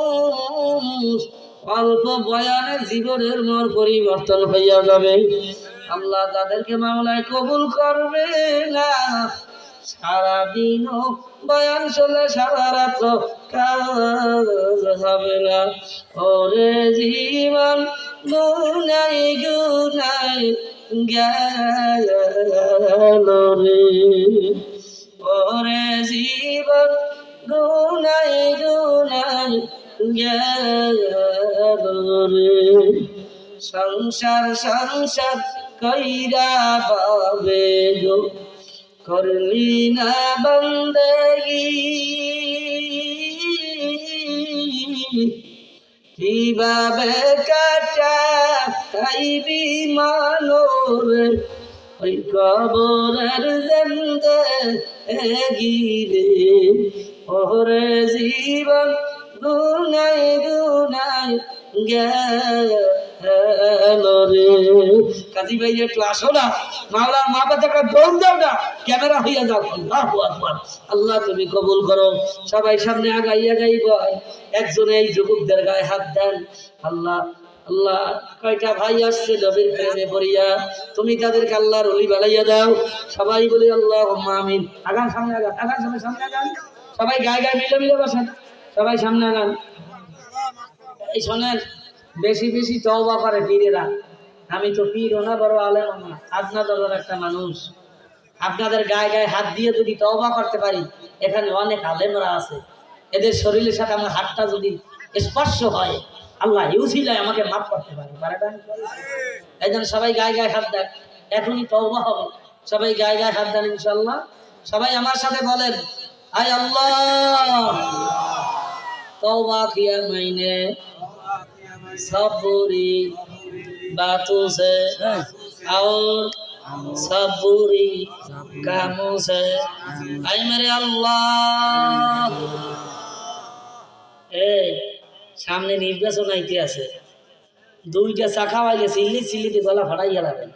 অল্প বয়ানে জীবনের মোর পরিবর্তন হইয়া যাবে। আল্লাহ তাদেরকে মাওলায় কবুল করবে না। সারাদিন বয়ান শুনলে সারা রাত্র কাজ হবে না। ওরে জীবন গুনাই গুনাই গেল রে, ওরে জীবন গুনাই গুনাই গেল রে। সংসার সংসার কইরা পাবে গো, করলি না বন্দেগি, কিভাবে কাটাইবি মানরে ওই কবরের জিন্দেগি রে। ওরে জীবন গুনাই গুনাই গেল রে। কাজী ভাই একটু আসো না, মাওলার মা বাচ্চাকে দৌড় দাও না, ক্যামেরা হইয়া যাও। আল্লাহু আকবার। আল্লাহ তুমি কবুল করো। সবাই সামনে আগাই আগাই বয়, একজনে এই যুবকদের গায়ে হাত দেন। আল্লাহ আল্লাহ, কয়টা ভাই আসছে নবীর প্রেমে পড়িয়া, তুমি তাদেরকে আল্লাহর ওলি বানাইয়া দাও। সবাই বলি আল্লাহুম্মা আমিন। আগান সামনে আগান, আগান সামনে আগান। সবাই গায়ে গায়ে মিলে মিলে বসেন, সবাই সামনে আগান। এই শোনেন, বেশি বেশি তওবা করে পীরেরা। আমি তো পীরও না, বড় আলেমও না, আপনাদের একটা মানুষ। আপনাদের গায়ে গায়ে হাত দিয়ে যদি তওবা করতে পারি, এখানে অনেক আলেমরা আছে, এদের শরীরের সাথে আমার হাতটা যদি স্পর্শ হয়, আল্লাহ ইউসিলায় আমাকে মাফ করতে পারে। এই জন্য সবাই গায়ে গায়ে হাত দেন, এখনই তওবা হবে। সবাই গায়ে গায়ে হাত দেন ইনশাআল্লাহ। সবাই আমার সাথে বলেন, আয় আল্লাহ तौबा किया मैंने सब बुरी बातों से और सब बुरी कामों से। ऐ मेरे अल्लाह, सामने निर्वाचन आईते আছে, দুইটা চাকা বাইলে চিল্লি চিল্লিতে গলা ফাটাইয়া লাগেন।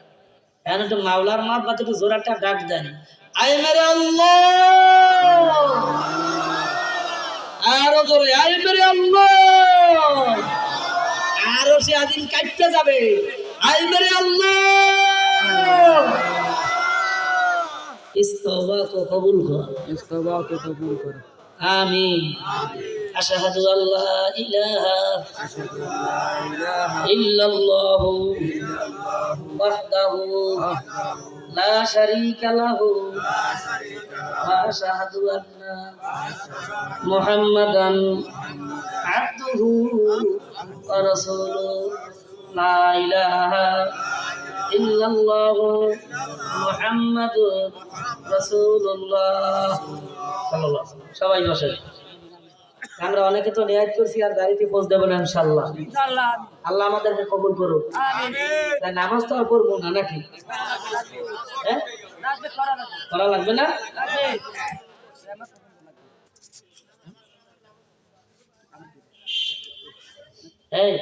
এখন একটু মাওলার মাপ বা একটু জোর একটা ডাক দেন, আয় মেরে আল্লাহ। আরো জোরে, আয় মেরে আল্লাহ। আরো সে আদিন কাটতে যাবে, আয় মেরে আল্লাহ। इस तौबा को कबूल कर, इस तौबा को कबूल कर, आमीन। अशहदु अल्ला इलाहा इल्लल्लाहु वहदहु ला शरीका लहु व अशहदु अन्ना मुहम्मदन अब्दुहु व रसूलुहु ला इलाहा इल्लल्लाहु मुहम्मदुर রাসূলুল্লাহ সাল্লাল্লাহু আলাইহি ওয়াসাল্লাম। সবাই বসেন। আমরা অনেকে তো নিয়াত করছি আর গাড়িতে পৌঁছ দেব না ইনশাআল্লাহ। ইনশাআল্লাহ আল্লাহ আমাদেরকে কবুল করুক। আমিন। তাই নামাজ তো আর পড়বো না নাকি? হ্যাঁ, করা লাগবে না? এই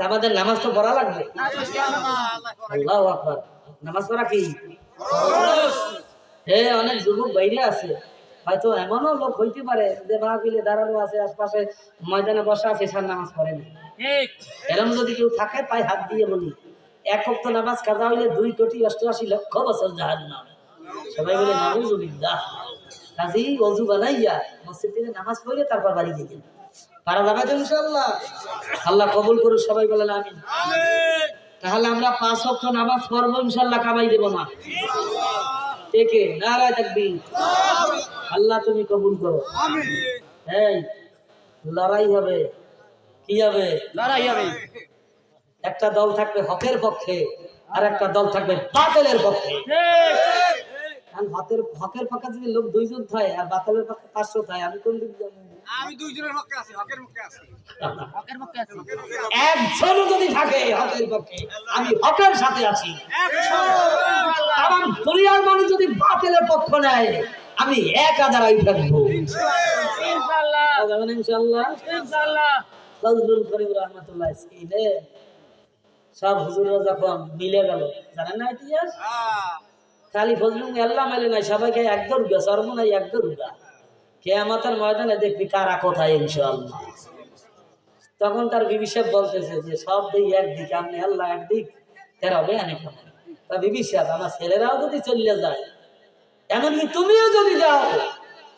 আমাদের নামাজ তো পড়া লাগবে। আল্লাহু আকবার। নামাজ পড়া কি অনেক যুবক বাইরে আছে, হয়তো এমনও লোক হইতে পারে যে মাহফিলে দাঁড়ানো আছে, আশপাশে ময়দানে বসা আছে, সার নামাজ পড়ে না। এরকম যদি কেউ থাকে পায়ে হাত দিয়ে বলি, এক ওয়াক্ত নামাজ কাজা হইলে 2,88,00,000 বছর জাহান্নাম। সবাই বলে নাউযুবিল্লাহ। কাজী ওযু বানাইয়া মসজিদ থেকে নামাজ পড়ে তারপর বাড়ি যেতেন। পারা যাবে তো ইনশাআল্লাহ। আল্লাহ কবুল করুন, সবাই বলেন আমিন। তাহলে আমরা 5 ওয়াক্ত নামাজ পড়বো ইনশাআল্লাহ, কামাই দেব না। কে নারায়ে তাকবীর। আল্লাহ তুমি কবুল করো। আমিন। এই লড়াই হবে, কি হবে? লড়াই হবে। একটা দল থাকবে হকের পক্ষে আর একটা দল থাকবে বাতিলের পক্ষে। কারণ হকের পক্ষে যদি লোক 2 জন থাকে আর বাতিলের পক্ষে 500 থাকে, আমি কোন দিক যাব? আমি 2 জনের পক্ষে আছি, হকের পক্ষে আছি। হকের পক্ষে আছি। একজন যদি থাকে হকের পক্ষে, আমি হকের সাথে আছি। 100 তাম দুনিয়ার মানুষ যদি বাতিলের পক্ষ নেয়, আমি 1000 আই থাকবো। ইনশাআল্লাহ। থাকা যাবে না ইনশাআল্লাহ। ফজলুল করিম রহমাতুল্লাহ ছিলে সব হুজুররা যখন মিলে গেল, জানেন না ইতিহাস, খালি ফজলুল আল্লাহ মেলে নাই, সবাইকে একদর উগা সর্ব নাই একদর উগা, কিয়ামতের ময়দানে দেখবি কারা কোথায় ইনশাআল্লাহ। তখন তার বিবি সাহেব বলতেছে যে সব দিক একদিকে, আপনি আল্লাহ একদিক তেরা হবে অনেক। তা বিবি সাহেব আমার ছেলেরাও যদি চলে যায়, এমনকি তুমিও যদি যাও,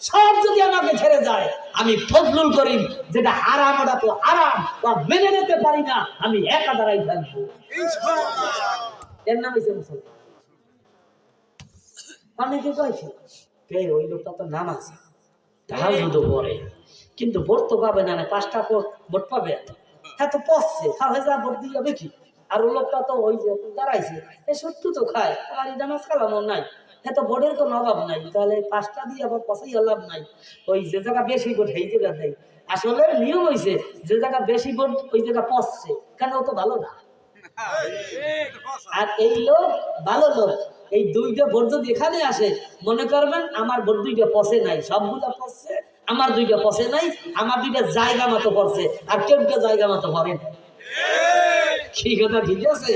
সব যদি আমাকে ছেড়ে যায়, আমি ফজলুল করিম যেটা হারাম ওটা তো হারাম বা মেনে নিতে পারি না, আমি একা দাঁড়াই থাকবো এর নাম হচ্ছে মুসলমান। অনেকে কয়েছে ওই লোকটা তো নামাজ তাহাজ্জুদও পড়ে, কিন্তু ভোট তো পাবে না, 5টা ভোট পাবে, হ্যাঁ তো পড়ছে তাহলে যা ভোট দিয়ে যাবে কি। আর ওই লোকটা তো ওই যে দাঁড়াইছে এ সত্যি তো খায়, আর এই নামাজ কালামও নাই, হ্যাঁ তো ভোটের কোনো অভাব নাই, তাহলে 5টা দিয়ে আবার পছাই লাভ নাই। ওই যে জায়গা বেশি ভোট এই জায়গা দেয়, আসলে নিয়ম হয়েছে যে জায়গা বেশি ভোট ওই জায়গা পচছে, কেন ও তো ভালো না। আর এই লোক ভালো লোক, এই 2টা ভোট যদি এখানে আসে, মনে করবেন আমার ভোট 2টা পচে নাই, সবগুলা পচছে, আমার 2টা পচে নাই, আমার 2টা জায়গা মতো পড়ছে, আর কেউটা জায়গা মতো পড়ে। কি কথা ঠিক আছে?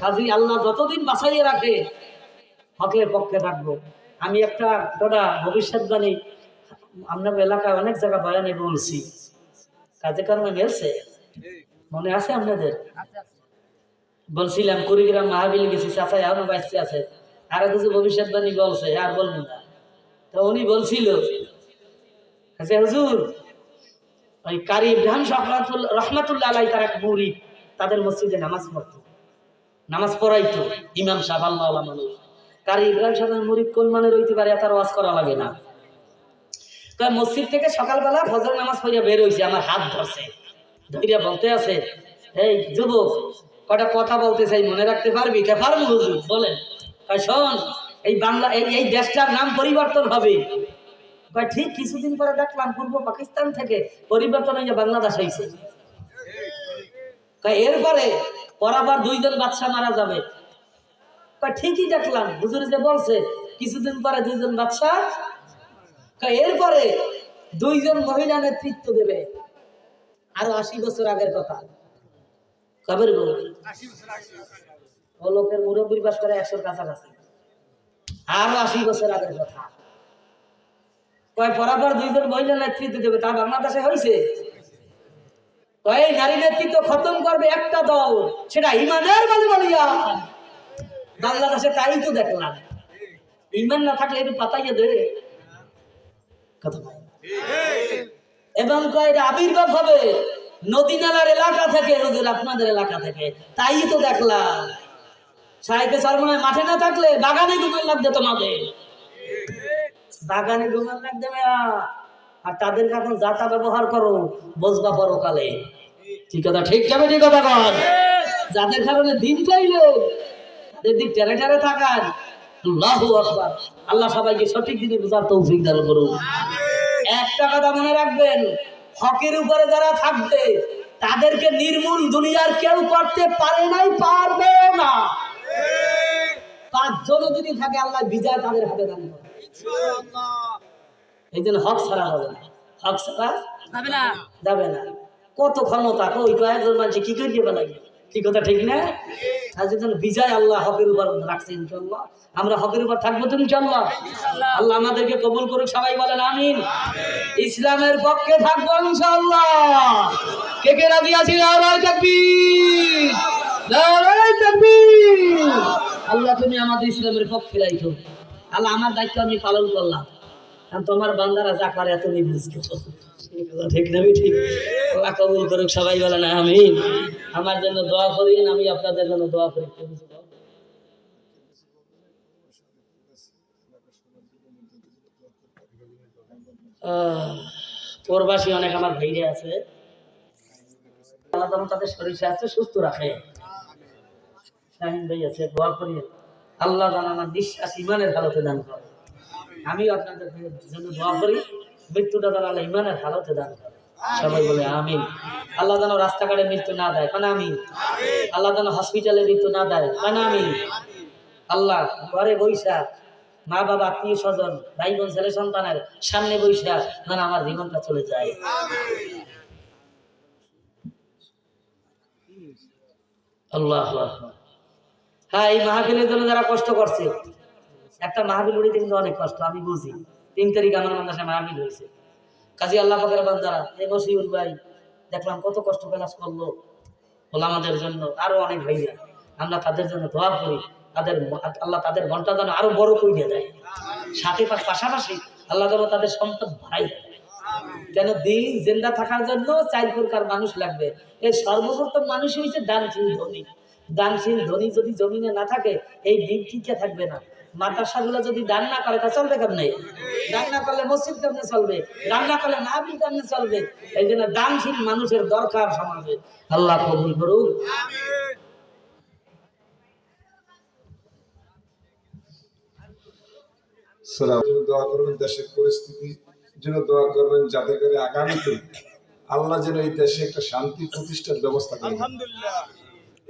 কাজী আল্লাহ যতদিন বাঁচাইয়ে রাখে হকের পক্ষে থাকবো। আমি একটা ভবিষ্যৎবাণী আপনার এলাকায় অনেক জায়গা বয়ানে বলছি, কাজে কর্মে মেলছে, মনে আছে আপনাদের? বলছিলাম কুড়িগ্রাম মাহাবিল গেছি, চাচা এখনো বাইসে আছে, আরো কিছু ভবিষ্যৎবাণী বলছে, আর বলবো না। তো উনি বলছিল যে হুজুর ওই কারি ইব্রাহিম রহমাতুল্লাহ আলাই তার এক মুরিদ, তাদের মসজিদে নামাজ পড়তো, নামাজ পড়াইতো ইমাম সাহেব, আল্লাহ মানুষ। কারি ইব্রাহিম সাহেবের মুরিদ কোন মানের হইতে পারে, তার ওয়াজ করা লাগে না। তো মসজিদ থেকে সকালবেলা ফজর নামাজ পড়িয়া বের হয়েছে, আমার হাত ধরছে, ধরিয়া বলতে আছে, এই যুবক কটা কথা বলতে চাই, মনে রাখতে পারবি? কে পারবো হুজুর, বলেন। শোন, এই বাংলা এই দেশটার নাম পরিবর্তন হবে। ঠিক কিছুদিন পরে দেখলাম পূর্ব পাকিস্তান থেকে পরিবর্তন হয়ে বাংলাদেশ হয়েছে। এরপরে পরাবার 2জন বাদশা মারা যাবে। ঠিকই দেখলাম, হুজুর যে বলছে কিছুদিন পরে 2জন বাদশা, এরপরে 2জন মহিলা নেতৃত্ব দেবে। আরো 80 বছর আগের কথা, কবের গো ও লোকের মুরব্বীর বাস করে 100-র কাছাকাছি, আরো 80 বছর আগের কথা। পরাপর 2জন মহিলা নেতৃত্ব দেবে, তা বাংলাদেশে হয়েছে। এই নারী নেতৃত্ব খতম করবে একটা দল, সেটা ইমানের বলিয়া। বাংলাদেশে তাই তো দেখলাম, ইমান না থাকলে একটু পাতাইয়া দেবে কথা। এবং আবির্ভাব হবে নদী নালার এলাকা থেকে, হুজুর আপনাদের এলাকা থেকে, তাই তো দেখলাম। সাহেবে সর্বনয় মাঠে না থাকলে বাগানে ঘুমের লাগবে তোমাদের, বাগানে ঘুমের লাগবে। আর তাদেরকে এখন যাতা ব্যবহার করো, বসবা পরকালে। ঠিক কথা, ঠিক যাবে, ঠিক কথা কন। যাদের কারণে দিন চাইলে তাদের দিক টেরে টেরে থাকার। আল্লাহু আকবার। আল্লাহ সবাইকে সঠিক দিনে বোঝার তৌফিক দান করুন। একটা কথা মনে রাখবেন, হকের উপরে যারা থাকবে তাদেরকে নির্মূল দুনিয়ার কেউ করতে পারে নাই, পারবে না। 5 জন যদি থাকে, আল্লাহ বিজয় তাদের হাতে দান করে। এই জন্য হক ছাড়া হবে না, হক ছাড়া যাবে না। কত ক্ষমতা, ওই কয়েকজন মানুষ কি করিয়ে বেলাগে, কি কথা ঠিক না? আর যেন বিজয় আল্লাহ হকের উপর রাখছে ইনশাআল্লাহ, আমরা হকের উপর থাকবো তো ইনশাআল্লাহ। আল্লাহ আমাদেরকে কবুল করুক, সবাই বলেন আমিন। ইসলামের পক্ষে থাকবো ইনশাআল্লাহ। কে কে রাজি আছি? নারায়ে তাকবীর, নারায়ে তাকবীর। আল্লাহ তুমি আমাদের ইসলামের পক্ষে রাখো। আল্লাহ আমার দায়িত্ব আমি পালন করলাম, কারণ তোমার বান্দারা যা করে এত নিবুঝ ঠিক না? ঠিক। আল্লাহ কবুল করুক, সবাই বলেন আমিন। আমার জন্য দোয়া করিন, আমি আপনাদের জন্য দোয়া করি। প্রবাসী অনেক আমার ভাইরে আছে, আল্লাহ তাদের শরীর স্বাস্থ্য সুস্থ রাখে। শাহিন ভাই আছে, দোয়া করি আল্লাহ যেন আমার বিশ্বাস ইমানের হালতে দান করে। আমি আপনাদের জন্য দোয়া করি, মৃত্যুটা যেন আল্লাহ ইমানের হালতে দান করে। সবাই বলে আমিন। আল্লাহ যেন রাস্তাঘাটে মৃত্যু না দেয়, কারণ আমিন। আল্লাহ যেন হসপিটালে মৃত্যু না দেয়, কারণ আমিন। আল্লাহ ঘরে বৈশা মা বাবা আত্মীয় স্বজন ভাই বোন ছেলে সন্তানের সামনে বৈশা যেন আমার জীবনটা চলে যায়। আল্লাহ হ্যাঁ, এই মাহফিলের জন্য যারা কষ্ট করছে, একটা মাহফিল উড়িতে কিন্তু অনেক কষ্ট, আমি বুঝি। 3 তারিখ আমার মাদ্রাসায় মাহফিল হয়েছে, কাজী আল্লাহ পাকের বান্দারা এই মশিউর ভাই দেখলাম কত কষ্ট প্রকাশ করলো ওলামাদের জন্য, আরো অনেক ভাইরা, আমরা তাদের জন্য দোয়া করি, তাদের আল্লাহ তাদের ঘন্টা যেন আরো বড় করে দেয়, সাথে পাশাপাশি আল্লাহ যেন তাদের সম্পদ বাড়াই দেয়। কেন দিন জিন্দা থাকার জন্য 4 প্রকার মানুষ লাগবে। এর সর্বপ্রথম মানুষ হয়েছে দানশীল ধনী। দানশীল ধনী যদি জমিনে না থাকে এই দিন টিকে থাকবে না। মাদ্রাসাগুলো যদি দান না করে তা চলবে কেমনে? দান না করলে মসজিদ কেমনে চলবে? দান না করলে মাহফিল কেমনে চলবে? এই জন্য দানশীল মানুষের দরকার সমাজে। আল্লাহ কবুল করুক। দোয়া করবেন দেশের পরিস্থিতি জন্য, দোয়া করবেন যাতে করে আগামীতে আল্লাহ যেন এই দেশে একটা শান্তি প্রতিষ্ঠার ব্যবস্থা করেন। আলহামদুলিল্লাহ,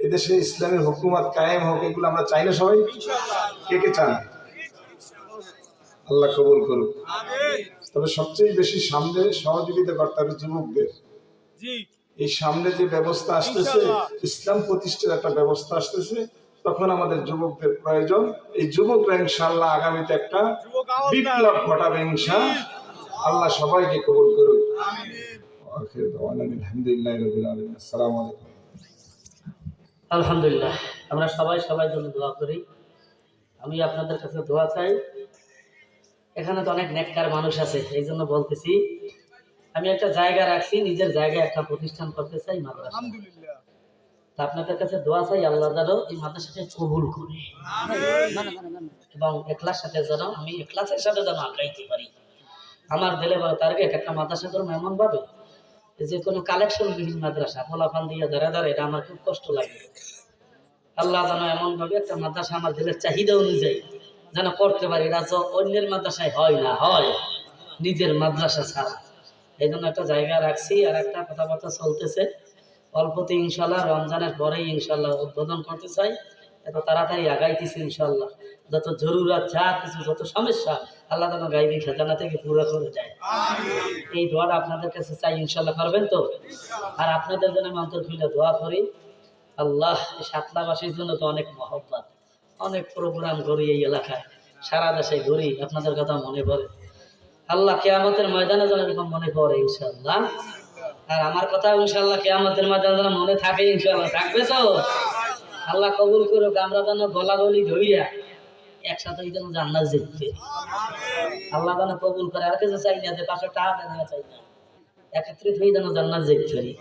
এই দেশে ইসলামের হুকুমত কায়েম হোক, এগুলো আমরা চাই না সবাই? কে কে চান? আল্লাহ কবুল করুক। তবে সবচেয়ে বেশি সামনে সহযোগিতা করতে হবে যুবকদের। এই সামনে যে ব্যবস্থা আসতেছে, ইসলাম প্রতিষ্ঠার একটা ব্যবস্থা আসতেছে, তখন আমাদের যুবকদের প্রয়োজন। এই যুবকরা ইনশাআল্লাহ আগামীতে একটা বিপ্লব ঘটাবে ইনশাআল্লাহ। আল্লাহ সবাইকে কবুল করুক। আলহামদুলিল্লাহ, আমরা সবাই সবাই জন্য দোয়া করি। আমি আপনাদের কাছে দোয়া চাই। এখানে তো অনেক নেককার মানুষ আছে, এই জন্য বলতেছি, আমি একটা জায়গা রাখছি, নিজের জায়গায় একটা প্রতিষ্ঠান করতে চাই মাদ্রাসা। তা আপনাদের কাছে দোয়া চাই, আল্লাহ যেন এই মাদ্রাসাকে কবুল করে এবং এখলাসের যেন আমি এখলাসের সাথে যেন আগাইতে পারি। আমার দিলে বড় টার্গেট একটা মাদ্রাসা করবো এমন ভাবে যে কোনো কালেকশন বিহীন মাদ্রাসা, ফলাফল দিয়ে দাঁড়া দাঁড়া, এটা আমার খুব কষ্ট লাগে। আল্লাহ যেন এমন ভাবে একটা মাদ্রাসা আমার দিলের চাহিদা অনুযায়ী যেন করতে পারি, এটা অন্যের মাদ্রাসায় হয় না, হয় নিজের মাদ্রাসা ছাড়া। এই জন্য একটা জায়গা রাখছি, আর একটা কথাবার্তা চলতেছে, অল্পতে ইনশাল্লাহ রমজানের পরেই ইনশাল্লাহ উদ্বোধন করতে চাই। এত তাড়াতাড়ি আগাইতেছি ইনশাল্লাহ। যত জরুরত, যা কিছু, যত সমস্যা আল্লাহ যেন গাইবি খাজানা থেকে পুরো করে দেয়। এই দোয়াটা আপনাদের কাছে চাই, ইনশাল্লাহ করবেন তো? আর আপনাদের জন্য আমি অন্তর খুলে দোয়া করি। আল্লাহ সাতলাবাসীর জন্য তো অনেক মহব্বত, অনেক প্রোগ্রাম করি এই এলাকায়, সারা দেশে ঘুরি, আপনাদের কথা মনে পড়ে। আল্লাহ কিয়ামতের ময়দানে যেন এরকম মনে পড়ে ইনশাল্লাহ। আর আমার কথা ইনশাল্লাহ কিয়ামতের ময়দানে যেন মনে থাকে, ইনশাল্লাহ থাকবে তো? আল্লাহ কবুল করুক। আমরা যেন গলাগলি ধইরা একসাথে যেন জান্নাত যেতে, আল্লাহ যেন কবুল করে। আর কিছু চাই না, যে পাশে টাকা দেওয়া চাই না, একত্রিত হয়ে যেন জান্নাত যেতে পারি।